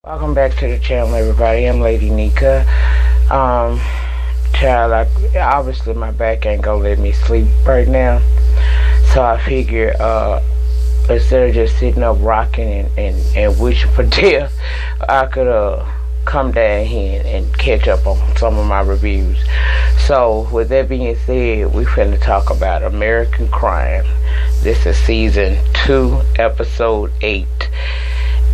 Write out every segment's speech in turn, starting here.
Welcome back to the channel, everybody. I'm Lady Nika. Um, Child, obviously my back ain't gonna let me sleep right now, so I figured, instead of just sitting up rocking and wishing for death, I could come down here and catch up on some of my reviews. So, with that being said, we finna talk about American Crime. This is season 2, episode 8,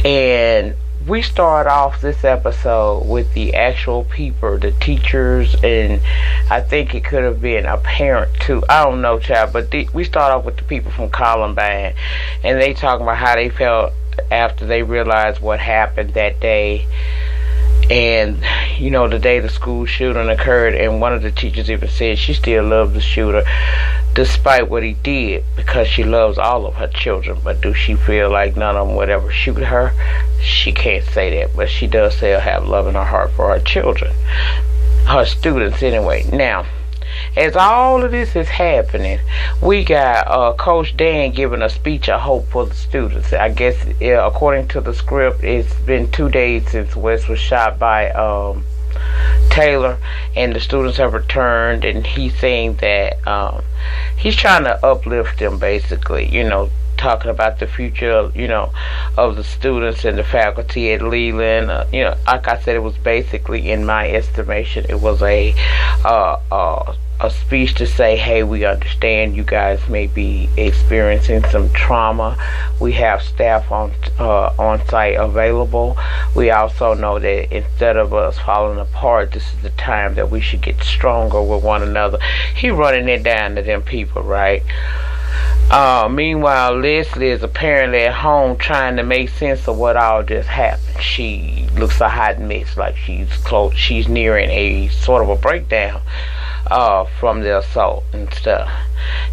and we start off this episode with the actual people, the teachers, and I think it could have been a parent too. I don't know, child, but we start off with the people from Columbine, and they talking about how they felt after they realized what happened that day. And, you know, the day the school shooting occurred, and one of the teachers even said she still loved the shooter despite what he did, because she loves all of her children. But do she feel like none of them would ever shoot her? She can't say that, but she does still have love in her heart for her children, her students anyway. Now, as all of this is happening, we got Coach Dan giving a speech of hope for the students. I guess, according to the script, it's been 2 days since Wes was shot by Taylor, and the students have returned, and he's saying that he's trying to uplift them, basically, you know, talking about the future, you know, of the students and the faculty at Leland. You know, like I said, it was basically, in my estimation, it was a speech to say, hey, we understand you guys may be experiencing some trauma. We have staff on site available. We also know that instead of us falling apart, this is the time that we should get stronger with one another. He running it down to them people, right? Meanwhile, Leslie is apparently at home trying to make sense of what all just happened. She looks a hot mess, like she's nearing a sort of a breakdown from the assault and stuff.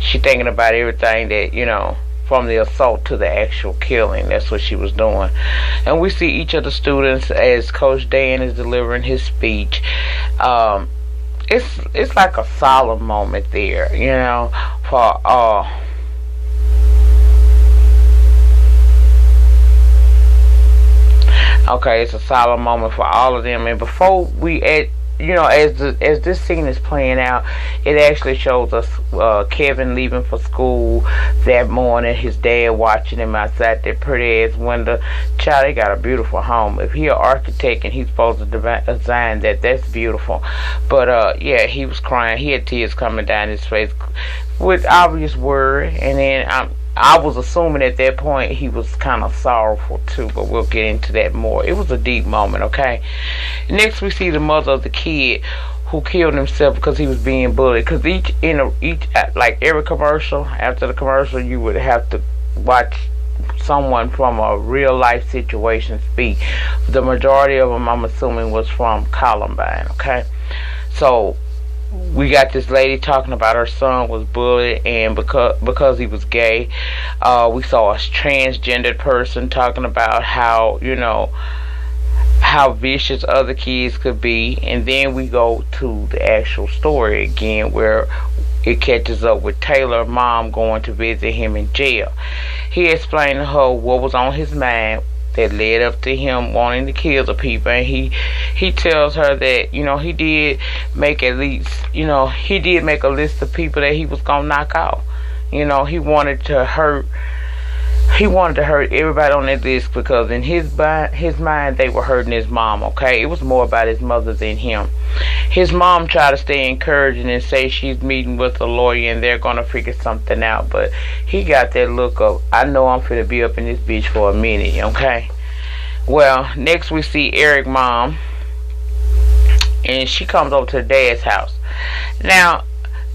She thinking about everything that, you know, from the assault to the actual killing. That's what she was doing. And we see each of the students as Coach Dan is delivering his speech. It's like a solemn moment there, you know, for okay, it's a solemn moment for all of them. And before we you know, as this scene is playing out, it actually shows us Kevin leaving for school that morning. His dad watching him outside that pretty ass window. Child, they got a beautiful home. If he an architect and he's supposed to design that, that's beautiful. But yeah, he was crying. He had tears coming down his face with obvious worry. And then I was assuming at that point he was kind of sorrowful too, but we'll get into that more. It was a deep moment, okay? Next we see the mother of the kid who killed himself because he was being bullied. Because each like every commercial, after the commercial, you would have to watch someone from a real life situation speak. The majority of them, I'm assuming, was from Columbine, okay? So we got this lady talking about her son was bullied, and because he was gay. We saw a transgendered person talking about how, you know, how vicious other kids could be. And then we go to the actual story again, where it catches up with Taylor's mom going to visit him in jail. He explained to her what was on his mind that led up to him wanting to kill the people, and he tells her that, you know, he did make a list of people that he was gonna knock out. You know, he wanted to hurt everybody on that list, because in his mind they were hurting his mom, okay? It was more about his mother than him. His mom tried to stay encouraging and say she's meeting with a lawyer and they're gonna figure something out, but he got that look of, I know I'm finna be up in this bitch for a minute, okay? Well, next we see Eric's mom, and she comes over to dad's house. Now,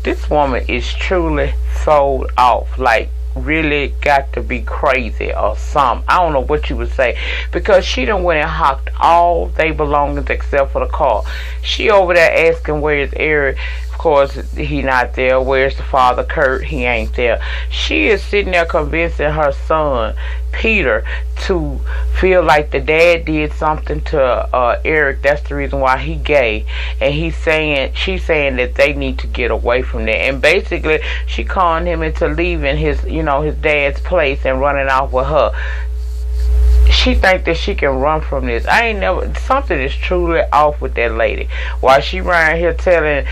this woman is truly sold off, like really got to be crazy or something. I don't know what you would say, because she done went and hocked all they belongings except for the car. She over there asking where's Eric. Of course, he not there. Where's the father, Kurt? He ain't there. She is sitting there convincing her son, Peter, to feel like the dad did something to Eric. That's the reason why he gay. And she's saying that they need to get away from there. And basically, she conned him into leaving his dad's place and running off with her. she think that she can run from this. I ain't never, something is truly off with that lady. While she around here telling,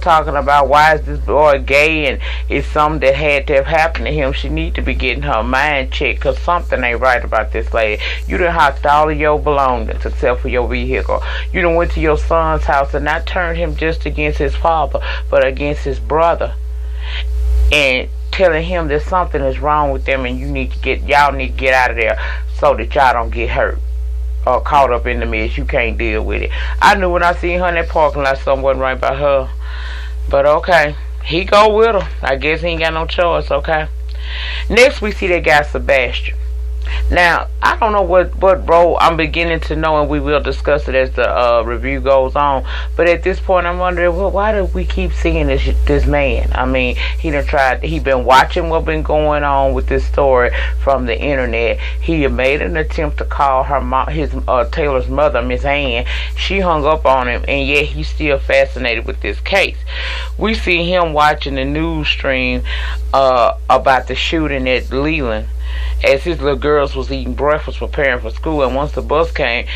talking about why is this boy gay and it's something that had to have happened to him, she need to be getting her mind checked, because something ain't right about this lady. You done hocked all of your belongings except for your vehicle. You done went to your son's house and not turned him just against his father, but against his brother, and telling him that something is wrong with them and y'all need to get out of there so that y'all don't get hurt or caught up in the mess. You can't deal with it. I knew when I seen her in that parking lot something wasn't right by her. But okay, he go with her. I guess he ain't got no choice, okay? Next we see that guy Sebastian. Now, I don't know what role I'm beginning to know, and we will discuss it as the review goes on. But at this point, I'm wondering, well, why do we keep seeing this man? I mean, he been watching what been going on with this story from the internet. He made an attempt to call her Taylor's mother, Miss Ann. She hung up on him, and yet he's still fascinated with this case. We see him watching the news stream about the shooting at Leland, as his little girls was eating breakfast preparing for school, and once the bus came,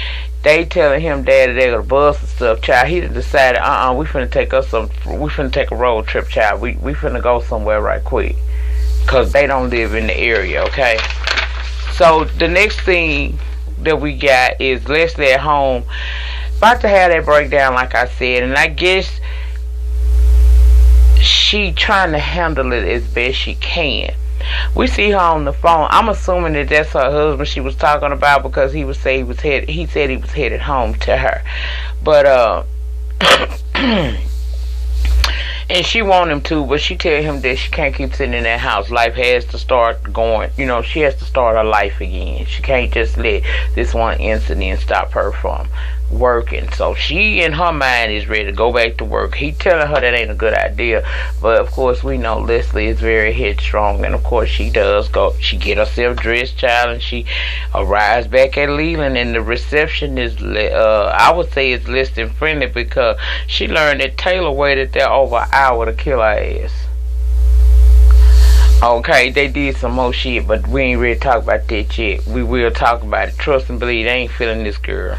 they telling him daddy they got a bus and stuff. Child, he decided, we finna take a road trip, child. We finna go somewhere right quick, cause they don't live in the area, okay? So the next thing that we got is Leslie at home, about to have that breakdown like I said, and I guess she trying to handle it as best she can. We see her on the phone. I'm assuming that that's her husband she was talking about, because he said he was headed home to her. But and she want him to, but she tell him that she can't keep sitting in that house. Life has to start going. She has to start her life again. She can't just let this one incident stop her from working. So she in her mind is ready to go back to work. He telling her that ain't a good idea, but of course we know Leslie is very headstrong, and of course she does go. She get herself dressed, child, and she arrives back at Leland, and the reception is I would say it's less than friendly, because she learned that Taylor waited there over an hour to kill her ass. Okay, they did some more shit, but we ain't ready to talk about that yet. We will talk about it. Trust and believe, they ain't feeling this girl.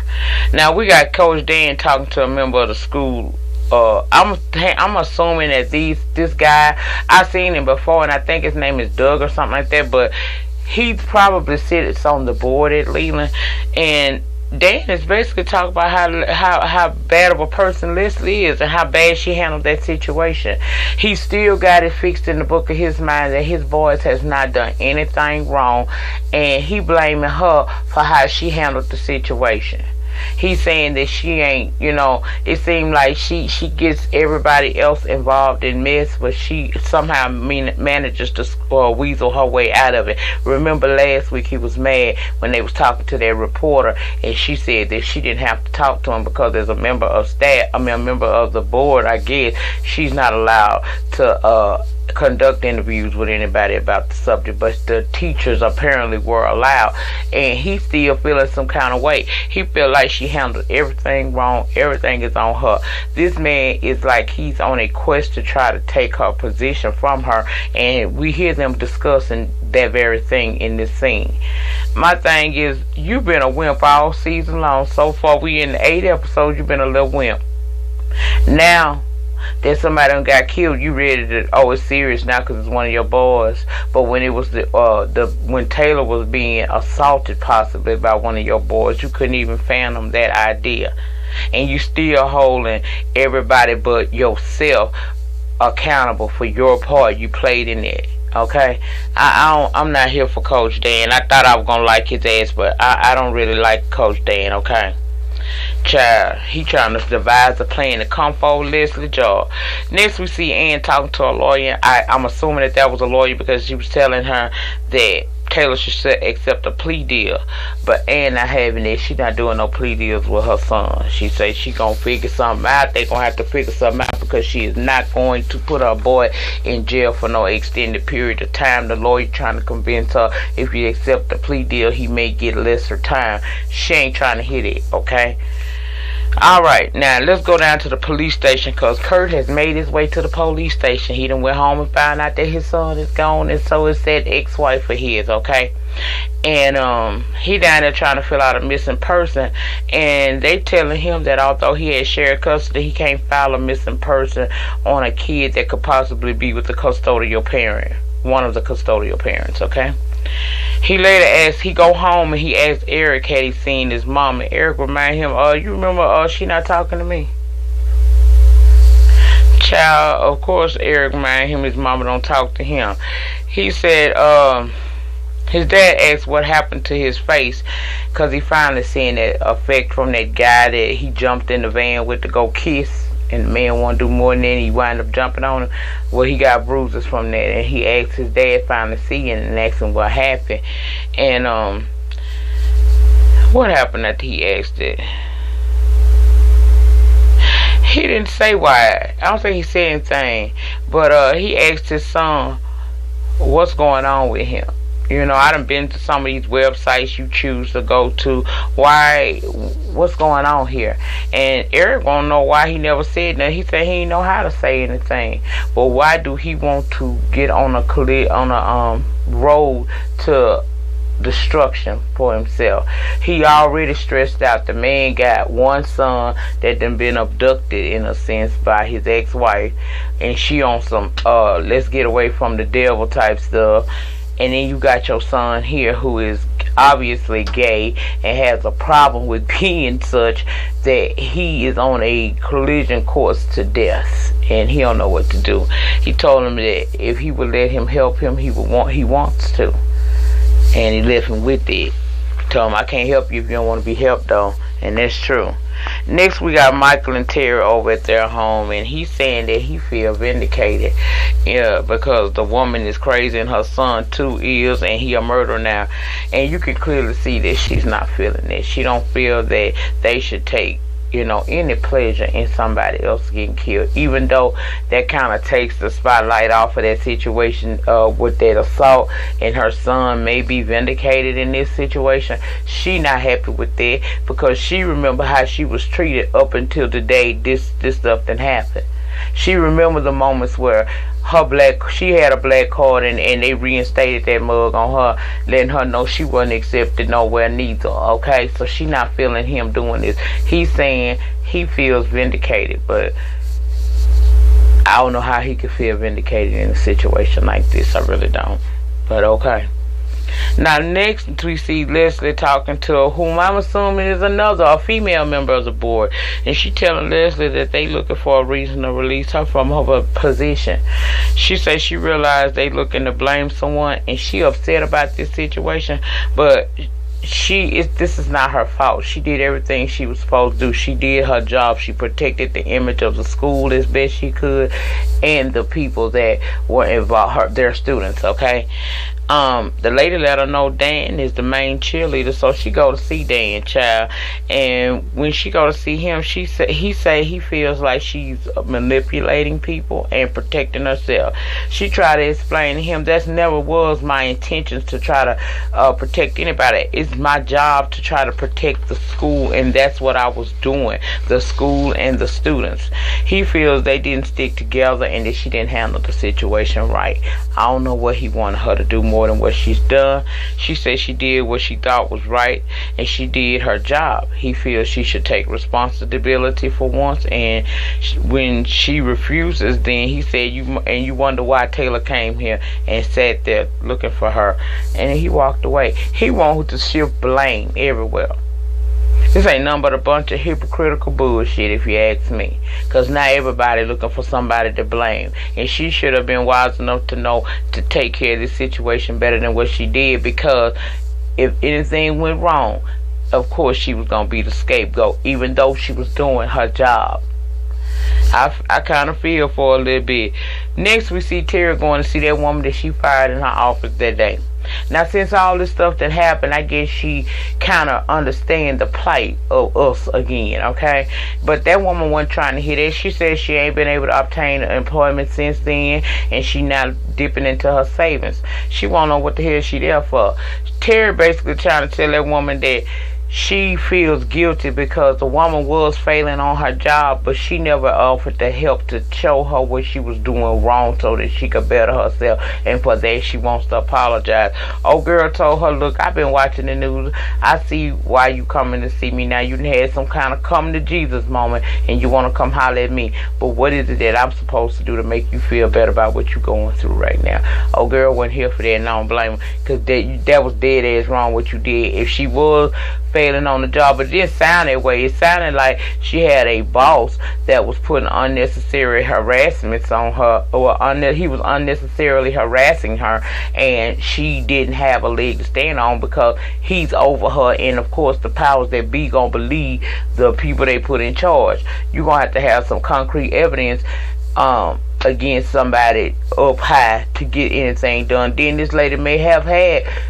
Now, we got Coach Dan talking to a member of the school. I'm assuming that this guy, I've seen him before, and I think his name is Doug or something like that, but he probably sits on the board at Leland, and Dan is basically talking about how bad of a person Leslie is and how bad she handled that situation. He still got it fixed in the book of his mind that his voice has not done anything wrong, and he blaming her for how she handled the situation. He's saying that she ain't, it seemed like she gets everybody else involved in mess, but she somehow manages to weasel her way out of it. Remember last week he was mad when they was talking to their reporter, and she said that she didn't have to talk to him because as a member of staff, a member of the board, I guess, she's not allowed to conduct interviews with anybody about the subject, but the teachers apparently were allowed, and he still feeling some kind of way. He feel like she handled everything wrong. Everything is on her. This man is like he's on a quest to try to take her position from her, and we hear them discussing that very thing in this scene. My thing is, you've been a wimp all season long. So far, we in the 8 episodes, you've been a little wimp. Now that somebody done got killed, you ready to, it's serious now because it's one of your boys. But when it was when Taylor was being assaulted possibly by one of your boys, you couldn't even fathom that idea, and you still holding everybody but yourself accountable for your part you played in it. Okay, I'm not here for Coach Dan. I thought I was gonna like his ass, but I don't really like Coach Dan. Okay. Child, he trying to devise a plan to come for Leslie job. Next we see Ann talking to a lawyer. I'm assuming that was a lawyer because she was telling her that Taylor should accept a plea deal, but Ann not having it. She not doing no plea deals with her son. She say she gonna figure something out. They gonna have to figure something out because she is not going to put her boy in jail for no extended period of time. The lawyer trying to convince her if you accept the plea deal, he may get lesser time. She ain't trying to hit it, okay? Alright, now let's go down to the police station because Kurt has made his way to the police station. He done went home and found out that his son is gone, and so is that ex-wife of his, okay? And he down there trying to fill out a missing person, and they telling him that although he had shared custody, he can't file a missing person on a kid that could possibly be with the custodial parent, one of the custodial parents. Okay. He later asked, he go home and he asked Eric had he seen his mom, and Eric reminded him, you remember she not talking to me? Child, of course Eric reminded him his mama don't talk to him. He said his dad asked what happened to his face, because he finally seen that effect from that guy that he jumped in the van with to go kiss, and the man won't do more than that. He wound up jumping on him. Well, he got bruises from that, and he asked his dad finally seeing and asked him what happened. And what happened after he asked it? He didn't say why. I don't think he said anything, but he asked his son what's going on with him. You know, I done been to some of these websites you choose to go to. What's going on here? And Eric won't know why he never said nothing. He said he didn't know how to say anything. But why do he want to get on a road to destruction for himself? He already stressed out. The man got one son that done been abducted in a sense by his ex-wife, and she on some let's get away from the devil type stuff. And then you got your son here who is obviously gay and has a problem with being such that he is on a collision course to death, and he don't know what to do. He told him that if he would let him help him, he wants to, and he left him with it. Told him, I can't help you if you don't want to be helped though, and that's true. Next we got Michael and Terry over at their home, and he's saying that he feels vindicated, because the woman is crazy and her son too is, and he a murderer now. And you can clearly see that she's not feeling it. She don't feel that they should take any pleasure in somebody else getting killed, even though that kind of takes the spotlight off of that situation with that assault, and her son may be vindicated in this situation. She not happy with that, because she remember how she was treated up until the day this stuff done happened. She remember the moments where she had a black card, and they reinstated that mug on her, letting her know she wasn't accepted nowhere neither. Okay, so she not feeling him doing this. He's saying he feels vindicated, but I don't know how he could feel vindicated in a situation like this. I really don't. But okay. Now next we see Leslie talking to whom I'm assuming is a female member of the board, and she telling Leslie that they looking for a reason to release her from her position. She says she realized they looking to blame someone, and she upset about this situation, but this is not her fault. She did everything she was supposed to do. She did her job. She protected the image of the school as best she could, and the people that were involved, their students. Okay. The lady let her know Dan is the main cheerleader, so she go to see Dan, child. And when she go to see him, he say he feels like she's manipulating people and protecting herself. She tried to explain to him that never was my intentions to try to protect anybody. It's my job to try to protect the school, and that's what I was doing, the school and the students. He feels they didn't stick together and that she didn't handle the situation right. I don't know what he wanted her to do more than what she's done. She said she did what she thought was right, and she did her job. He feels she should take responsibility for once, and when she refuses, then he said you wonder why Taylor came here and sat there looking for her, and he walked away. He wanted to shift blame everywhere. This ain't nothing but a bunch of hypocritical bullshit, if you ask me. Because now everybody looking for somebody to blame. And she should have been wise enough to know to take care of this situation better than what she did. Because if anything went wrong, of course she was going to be the scapegoat, even though she was doing her job. I kind of feel for a little bit. Next we see Terry going to see that woman that she fired in her office that day. Now, since all this stuff that happened, I guess she kind of understands the plight of us again, okay? But that woman wasn't trying to hear that. She said she ain't been able to obtain employment since then, and she not dipping into her savings. She won't know what the hell she there for. Terry basically trying to tell that woman that she feels guilty because the woman was failing on her job, but she never offered the help to show her what she was doing wrong so that she could better herself, and for that she wants to apologize. Old girl told her, look, I've been watching the news. I see why you coming to see me now. You had some kind of come to Jesus moment and you want to come holler at me, but what is it that I'm supposed to do to make you feel better about what you're going through right now? Old girl wasn't here for that, and I don't blame her, because that was dead ass wrong what you did. If she was failing on the job, but it didn't sound that way. It sounded like she had a boss that was putting unnecessary harassments on her, or he was unnecessarily harassing her, and she didn't have a leg to stand on because he's over her, and of course the powers that be gonna believe the people they put in charge. You're gonna have to have some concrete evidence against somebody up high to get anything done. Then this lady may have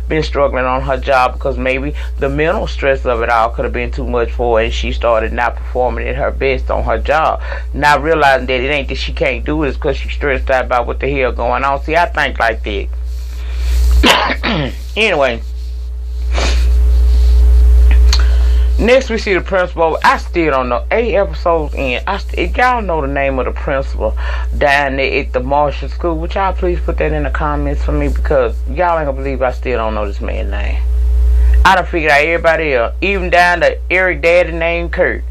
been struggling on her job because maybe the mental stress of it all could have been too much for her, and she started not performing at her best on her job, not realizing that it ain't that she can't do it, it's because she's stressed out about what the hell going on. See, I think like that. Anyway, next we see the principal. I still don't know. 8 episodes in. If y'all know the name of the principal down there at the Marshall School, would y'all please put that in the comments for me, because y'all ain't gonna believe I still don't know this man's name. I done figured out everybody else, even down to Eric daddy named Kurt.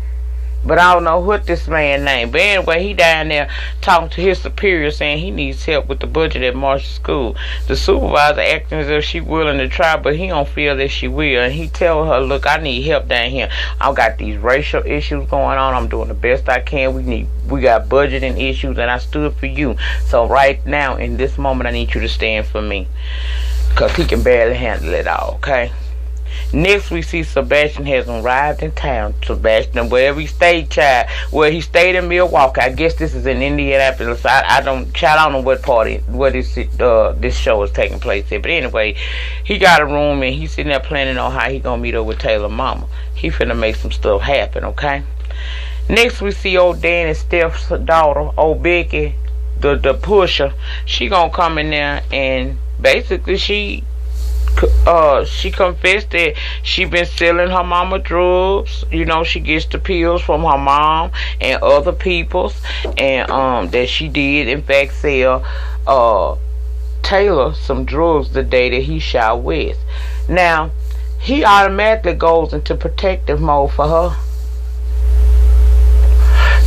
But I don't know what this man's name. But anyway, he down there talking to his superior saying he needs help with the budget at Marshall School. The supervisor acting as if she willing to try, but he don't feel that she will. And he tell her, look, I need help down here. I've got these racial issues going on. I'm doing the best I can. We got budgeting issues, and I stood for you. So right now, in this moment, I need you to stand for me, because he can barely handle it all, okay? Next, we see Sebastian has arrived in town. Sebastian, wherever he stayed, child. Well, he stayed in Milwaukee. I guess this is in Indianapolis. I don't know what part this show is taking place at. But anyway, he got a room and he's sitting there planning on how he gonna meet up with Taylor's mama. He finna make some stuff happen, okay? Next, we see old Dan and Steph's daughter, old Becky, the pusher. She gonna come in there and basically she confessed that she been selling her mama drugs. You know, she gets the pills from her mom and other people's, and that she did in fact sell Taylor some drugs the day that he shot West. Now he automatically goes into protective mode for her.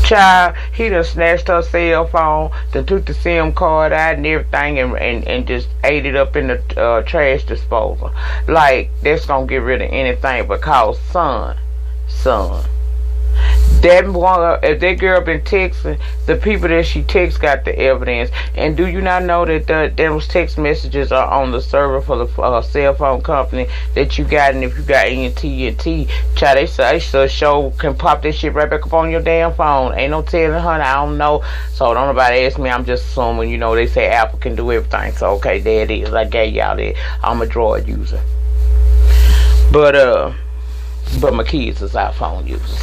Child, he done snatched her cell phone, done took the SIM card out and everything, and just ate it up in the trash disposal. Like, that's gonna get rid of anything but call son. If that girl been texting, the people that she texts got the evidence. And do you not know that those text messages are on the server for the cell phone company that you got? And if you got AT&T, child, they say show can pop that shit right back up on your damn phone. Ain't no telling her. I don't know. So don't nobody ask me. I'm just assuming. You know, they say Apple can do everything. So okay, there it is. I gave y'all that. I'm a Droid user. But my kids is iPhone users.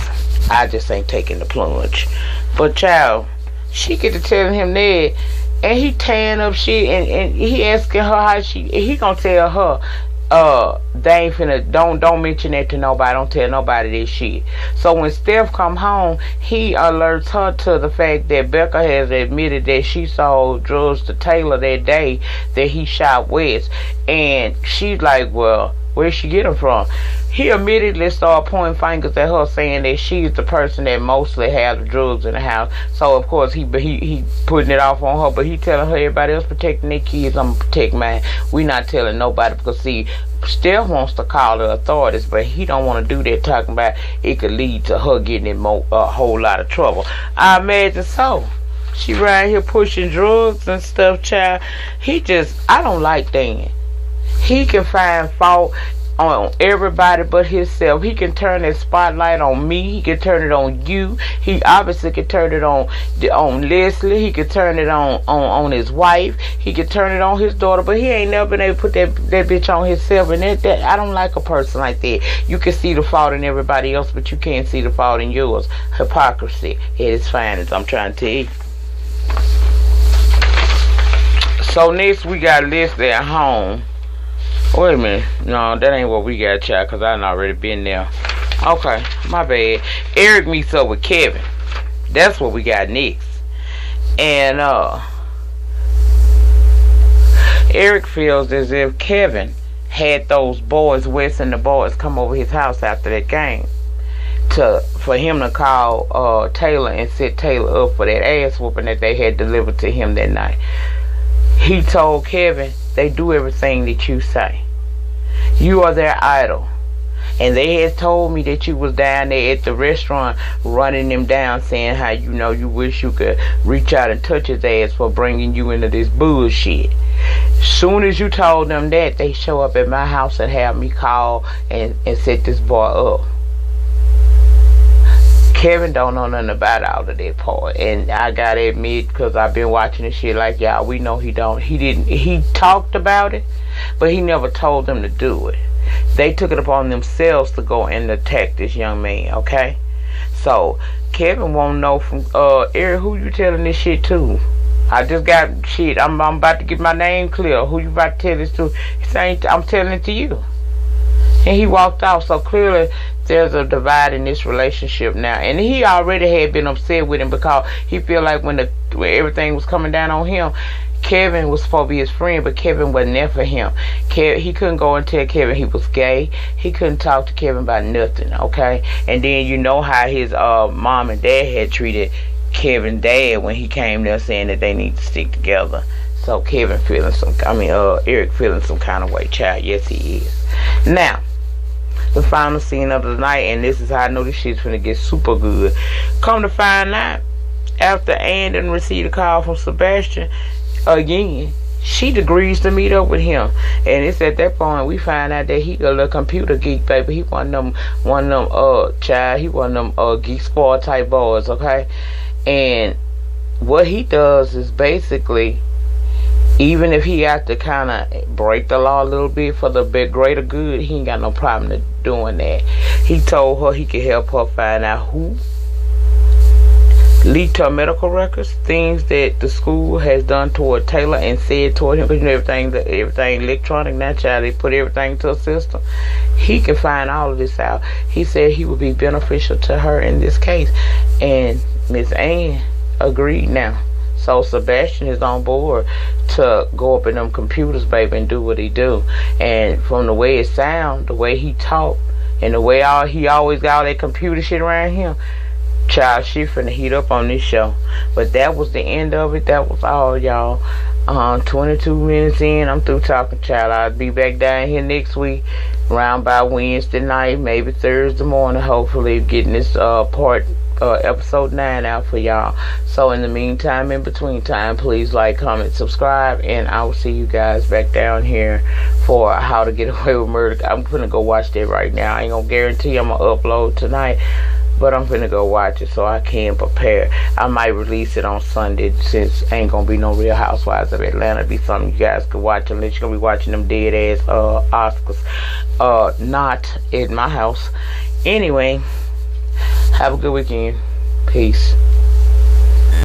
I just ain't taking the plunge. But child, she get to telling him that, and he tearing up shit, and he asking her how he gonna tell her, they ain't finna, don't mention that to nobody, don't tell nobody this shit. So when Steph come home, he alerts her to the fact that Becca has admitted that she sold drugs to Taylor that day that he shot West, and she's like, well, where'd she get them from? He immediately started pointing fingers at her, saying that she's the person that mostly has the drugs in the house. So of course he putting it off on her, but he telling her everybody else protecting their kids, I'm gonna protect mine. We not telling nobody, because see, Steph wants to call the authorities, but he don't want to do that, talking about it could lead to her getting in a whole lot of trouble. I imagine so. She right here pushing drugs and stuff, child. I don't like Dan. He can find fault on everybody but himself. He can turn that spotlight on me. He can turn it on you. He obviously can turn it on Leslie. He can turn it on his wife. He can turn it on his daughter. But he ain't never been able to put that bitch on himself. And that I don't like a person like that. You can see the fault in everybody else, but you can't see the fault in yours. Hypocrisy at its finest, I'm trying to tell you. So next we got Leslie at home. Wait a minute. No, that ain't what we got, child, because I done already been there. Okay, my bad. Eric meets up with Kevin. That's what we got next. And Eric feels as if Kevin had those boys, Wes and the boys, come over his house after that game for him to call Taylor and set Taylor up for that ass whooping that they had delivered to him that night. He told Kevin, they do everything that you say. You are their idol. And they had told me that you was down there at the restaurant running them down, saying how you wish you could reach out and touch his ass for bringing you into this bullshit. Soon as you told them that, they show up at my house and have me call and set this boy up. Kevin don't know nothing about all of that part, and I gotta admit, because I've been watching this shit like y'all, we know he didn't. He talked about it, but he never told them to do it. They took it upon themselves to go and attack this young man, okay? So Kevin won't know from Eric, who you telling this shit to? I just got shit. I'm about to get my name clear. Who you about to tell this to? He saying, I'm telling it to you. And he walked off. So clearly there's a divide in this relationship now. And he already had been upset with him because he feel like when everything was coming down on him, Kevin was supposed to be his friend, but Kevin wasn't there for him. He couldn't go and tell Kevin he was gay. He couldn't talk to Kevin about nothing, okay? And then you know how his mom and dad had treated Kevin's dad when he came there saying that they need to stick together. So Eric feeling some kind of way, child. Yes, he is. Now, the final scene of the night, and this is how I know this shit's gonna get super good. Come to find out, after Ann didn't receive a call from Sebastian again, she agrees to meet up with him. And it's at that point we find out that he a little computer geek, baby. He one of them Geek Squad type boys, okay? And what he does is basically, even if he have to kind of break the law a little bit for the greater good, he ain't got no problem doing that. He told her he could help her find out who leaked her medical records, things that the school has done toward Taylor and said toward him, because everything electronic now, child. They put everything to a system. He can find all of this out. He said he would be beneficial to her in this case, and Miss Ann agreed now. So Sebastian is on board to go up in them computers, baby, and do what he do. And from the way it sound, the way he talk, and the way he always got all that computer shit around him, child, she finna heat up on this show. But that was the end of it. That was all, y'all. 22 minutes in, I'm through talking, child. I'll be back down here next week, around by Wednesday night, maybe Thursday morning, hopefully getting this episode 9 out for y'all. So in the meantime, in between time, please like, comment, subscribe, and I will see you guys back down here for How to Get Away with Murder. I'm gonna go watch that right now. I ain't gonna guarantee I'm gonna upload tonight, but I'm finna go watch it so I can prepare. I might release it on Sunday, since ain't gonna be no Real Housewives of Atlanta. It'll be something you guys can watch, unless you're gonna be watching them dead ass Oscars. Not at my house. Anyway, have a good weekend. Peace.